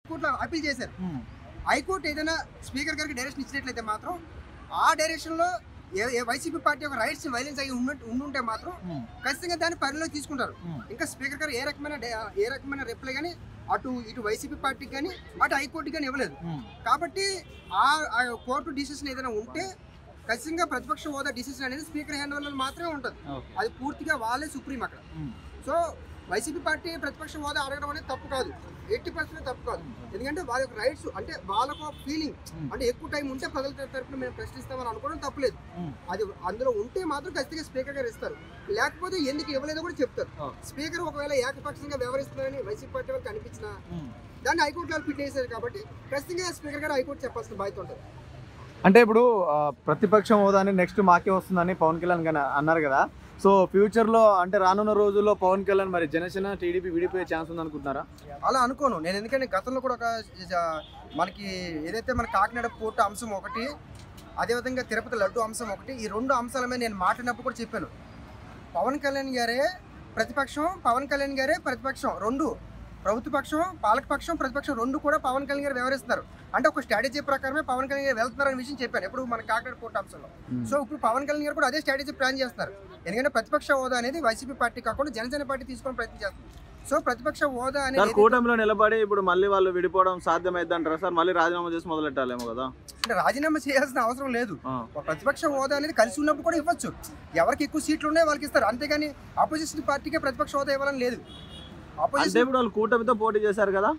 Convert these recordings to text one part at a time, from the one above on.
హైకోర్టులో అప్పీల్ చేశారు. హైకోర్టు ఏదైనా స్పీకర్ గారికి డైరెక్షన్ ఇచ్చినట్లయితే మాత్రం ఆ డైరెక్షన్లో వైసీపీ పార్టీ యొక్క రైట్స్ వైలెన్స్ అయ్యి ఉండుంటే మాత్రం ఖచ్చితంగా దాన్ని పరిగణలోకి తీసుకుంటారు. ఇంకా స్పీకర్ గారు ఏ రకమైన రిప్లై కానీ ఇటు వైసీపీ పార్టీకి కానీ అటు హైకోర్టుకి కానీ ఇవ్వలేదు. కాబట్టి ఆ కోర్టు డిసిషన్ ఏదైనా ఉంటే ఖచ్చితంగా ప్రతిపక్ష హోదా డిసిషన్ అనేది స్పీకర్ హ్యాండ్ ఓవర్లో మాత్రమే ఉంటుంది. అది పూర్తిగా వాళ్ళే సుప్రీం అక్కడ. సో వైసీపీ పార్టీ ప్రతిపక్ష హోదా అడగడం అనేది తప్పు కాదు, 80% తప్పు కాదు. ఎందుకంటే వాళ్ళ యొక్క రైట్స్ అంటే వాళ్ళకు ఫీలింగ్ అంటే ఎక్కువ టైం ఉంటే ప్రజల తరఫున మేము ప్రశ్నిస్తామని అనుకోవడం తప్పలేదు. అది అందులో ఉంటే మాత్రం ఖచ్చితంగా స్పీకర్ గారు ఇస్తారు, లేకపోతే ఎందుకు ఇవ్వలేదో కూడా చెప్తారు. స్పీకర్ ఒకవేళ ఏకపక్షంగా వ్యవహరిస్తున్నారని వైసీపీ పార్టీ వాళ్ళకి అనిపించినా దాన్ని హైకోర్టులో ఫిట్ చేశారు కాబట్టి ఖచ్చితంగా స్పీకర్ గారు హైకోర్టు చెప్పాల్సిన బాధ్యత ఉంటుంది. అంటే ఇప్పుడు ప్రతిపక్షం హోదాని నెక్స్ట్ మాకే వస్తుందని పవన్ కళ్యాణ్ గారు అన్నారు కదా. సో ఫ్యూచర్లో అంటే రానున్న రోజుల్లో పవన్ కళ్యాణ్ మరి జనసేన టీడీపీ విడిపోయే ఛాన్స్ ఉంది అనుకుంటున్నారా? అలా అనుకోను నేను. ఎందుకంటే గతంలో కూడా మనకి ఏదైతే మన కాకినాడ పోర్టు అంశం ఒకటి, అదేవిధంగా తిరుపతి లడ్డు అంశం ఒకటి, ఈ 2 అంశాల మీద నేను మాట్లాడినప్పుడు కూడా చెప్పాను. పవన్ కళ్యాణ్ గారే ప్రతిపక్షం, పవన్ కళ్యాణ్ గారే ప్రతిపక్షం, 2 ప్రభుత్వ పక్షం, పాలకపక్షం, ప్రతిపక్షం 2 కూడా పవన్ కళ్యాణ్ గారు వ్యవహరిస్తున్నారు. అంటే ఒక స్ట్రాటజీ ప్రకారమే పవన్ కళ్యాణ్ గారు వెళ్తున్నారు అనే విషయం చెప్పాను ఎప్పుడు మన కాకినాడ కోర్టు అంశంలో. సో ఇప్పుడు పవన్ కళ్యాణ్ గారు కూడా అదే స్ట్రాటజీ ప్లాన్ చేస్తారు. ఎందుకంటే ప్రతిపక్ష హోదా అనేది వైసీపీ పార్టీ కాకుండా జనసేన పార్టీ తీసుకొని ప్రయత్నం చేస్తుంది. సో ప్రతిపక్ష హోదా అనేది కూటమిలో నిలబడి ఇప్పుడు మళ్ళీ వాళ్ళు విడిపోవడం సాధ్యమైంది అంటారా సార్? మళ్ళీ రాజీనామా చేసి మొదలెట్టాలేమో కదా. అంటే రాజీనామా చేయాల్సిన అవసరం లేదు. ప్రతిపక్ష హోదా అనేది కలిసి ఉన్నప్పుడు కూడా ఇవ్వచ్చు. ఎవరికి ఎక్కువ సీట్లు ఉన్నాయో వాళ్ళకి ఇస్తారు, అంతేగాని ఆపోజిషన్ పార్టీకే ప్రతిపక్ష హోదా ఇవ్వాలని లేదు. అంటే ఇప్పుడు వాళ్ళు కూటమితో పోటీ చేశారు కదా,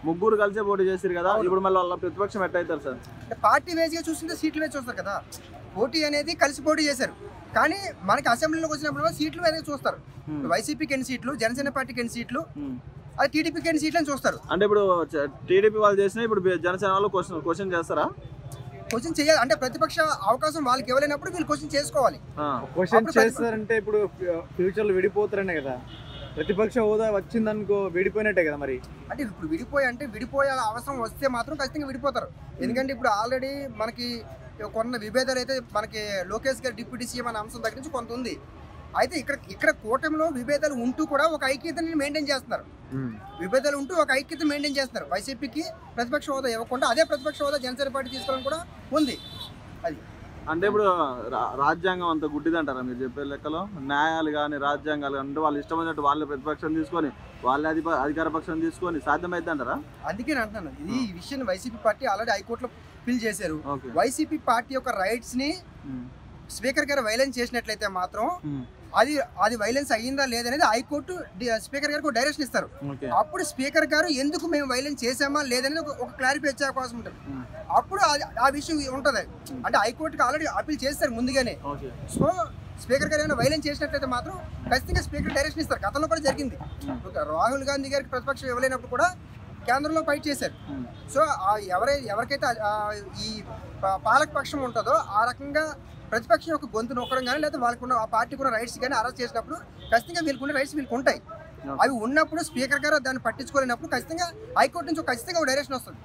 3 కలిసే పోటీ చేశారు కదా, ఇప్పుడు మళ్ళీ వాళ్ళ ప్రతిపక్షం ఎట్ట అవుతారు సార్? పార్టీ వేజ్గా చూస్తుంటే సీట్లు వేసి చూస్తారు కదా. పోటీ అనేది కలిసి పోటీ చేశారు, కానీ మనకి అసెంబ్లీలోకి వచ్చినప్పుడు సీట్లు అనేది చూస్తారు. వైసీపీకి ఎన్ని సీట్లు, జనసేన పార్టీకి ఎన్ని సీట్లు, అది టీడీపీకి ఎన్ని సీట్లు అని చూస్తారు. అంటే ఇప్పుడు టీడీపీ వాళ్ళు చేసినా ఇప్పుడు జనసేన వాళ్ళు క్వశ్చన్ చేస్తారా? క్వశ్చన్ చేయాలి. అంటే ప్రతిపక్ష అవకాశం వాళ్ళకి ఇవ్వలేనప్పుడు వీళ్ళు క్వశ్చన్ చేసుకోవాలి. క్వశ్చన్ చేస్తారంటే ఇప్పుడు ఫ్యూచర్లో విడిపోతారనే కదా. ప్రతిపక్ష హోదా వచ్చిందనుకో విడిపోయినట్టే కదా మరి. అంటే ఇప్పుడు విడిపోయే అవసరం వస్తే మాత్రం ఖచ్చితంగా విడిపోతారు. ఎందుకంటే ఇప్పుడు ఆల్రెడీ మనకి కొన్న విభేదాలు అయితే మనకి లోకేష్ గారు డిప్యూటీ సీఎం అనే అంశం దగ్గర నుంచి కొంత ఉంది. అయితే ఇక్కడ కూటమిలో విభేదాలు ఉంటూ కూడా ఒక ఐక్యతని మెయింటైన్ చేస్తున్నారు. విభేదాలు ఉంటూ ఒక ఐక్యత మెయింటైన్ చేస్తున్నారు. వైసీపీకి ప్రతిపక్ష హోదా ఇవ్వకుండా అదే ప్రతిపక్ష హోదా జనసేన పార్టీ తీసుకోవాలని కూడా ఉంది. అది అంటే ఇప్పుడు రాజ్యాంగం అంత గుడ్డిదంటారా మీరు చెప్పే లెక్కలో? న్యాయాలు కానీ రాజ్యాంగాలు అంటే వాళ్ళు ఇష్టమైనట్టు వాళ్ళ ప్రతిపక్షం తీసుకొని వాళ్ళ అధికార పక్షం తీసుకొని సాధ్యమైంది అంటారా? అందుకే అంటున్నాను, ఈ విషయాన్ని వైసీపీ పార్టీ ఆల్రెడీ హైకోర్టులో ఫిల్ చేశారు. వైసీపీ పార్టీ యొక్క రైట్స్ ని స్పీకర్ గారు వైలెన్స్ చేసినట్లయితే మాత్రం అది వైలెన్స్ అయ్యిందా లేదనేది హైకోర్టు స్పీకర్ గారికి డైరెక్షన్ ఇస్తారు. అప్పుడు స్పీకర్ గారు ఎందుకు మేము వైలెన్స్ చేసామా లేదనేది ఒక క్లారిఫై వచ్చే అవకాశం ఉంటుంది. అప్పుడు ఆ విషయం ఉంటుంది. అంటే హైకోర్టుకి ఆల్రెడీ అప్పీల్ చేస్తారు ముందుగానే. సో స్పీకర్ గారు ఏమైనా వైలెన్స్ చేసినట్లయితే మాత్రం ఖచ్చితంగా స్పీకర్ డైరెక్షన్ ఇస్తారు. గతంలో కూడా జరిగింది. రాహుల్ గాంధీ గారికి ప్రతిపక్షం ఇవ్వలేనప్పుడు కూడా కేంద్రంలో ఫైట్ చేశారు. సో ఎవరికైతే ఈ పాలక పక్షం ఉంటుందో ఆ రకంగా ప్రతిపక్షం యొక్క గొంతు నొక్కడం కానీ లేదా వాళ్ళకున్న ఆ పార్టీకి ఉన్న రైట్స్ కానీ అరెస్ట్ చేసినప్పుడు ఖచ్చితంగా వీళ్ళకున్న రైట్స్ వీళ్ళకి ఉంటాయి. అవి ఉన్నప్పుడు స్పీకర్ గారు దాన్ని పట్టించుకోలేనప్పుడు ఖచ్చితంగా హైకోర్టు నుంచి ఖచ్చితంగా డైరెక్షన్ వస్తుంది.